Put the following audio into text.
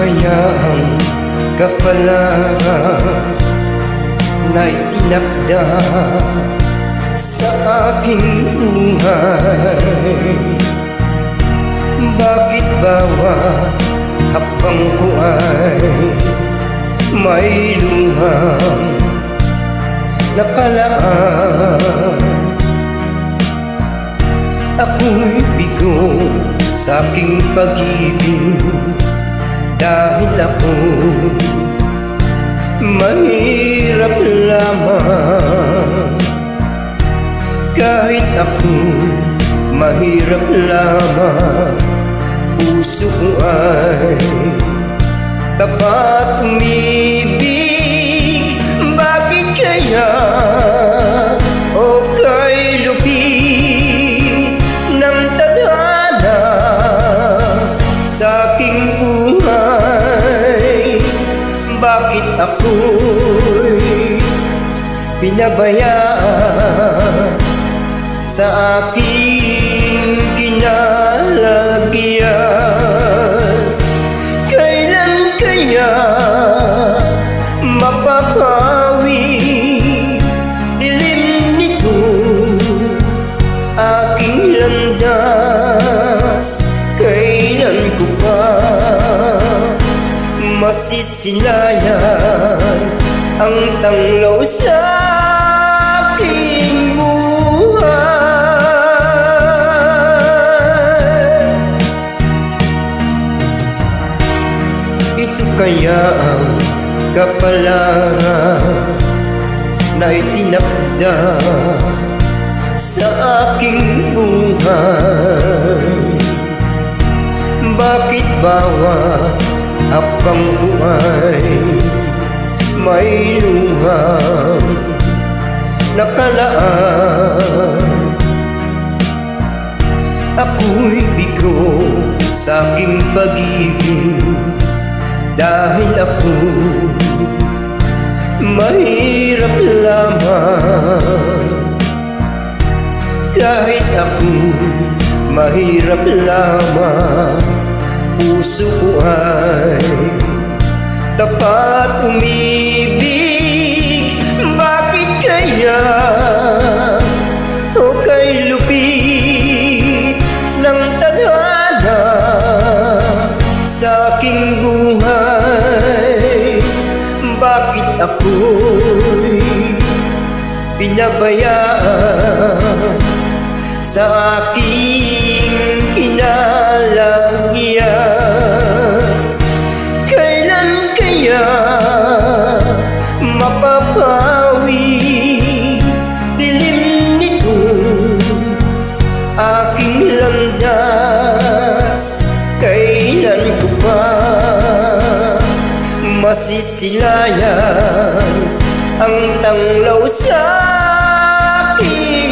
kaya ang kapalaran na itinakda sa aking buhay? Bakit bawat hakbang ko ay may luhang nakalaan? Ako'y bigo sa aking pag-ibig dahil ako mahirap lamang. Kahit ako mahirap lamang, puso ko ay tapat umibig. Bakit kaya o kay lupit ng tadhana sa aking buhay? Bakit ako'y pinabayaan sa aking kinalagyan? Kailan kaya mapapawi dilim nito aking landas? Kailan ko pa masisilayan ang tanglaw sa aking buhay? Ito kaya ang kapalaran na itinakda sa aking buhay? Bakit bawat hakbang ko ay may luhang nakalaan? Ako'y bigo sa aking pag-ibig dahil ako mahirap lamang. Kahit ako mahirap lamang, puso ko ay tapat umibig. Bakit kaya o kay lupit ng tadhana sa aking buhay? Bakit ako'y pinabayaan sa aking kinalagyan? Kailan kaya mapapawi dilim nito aking landas? Kailan ko pa masisilayan ang tanglaw sa aking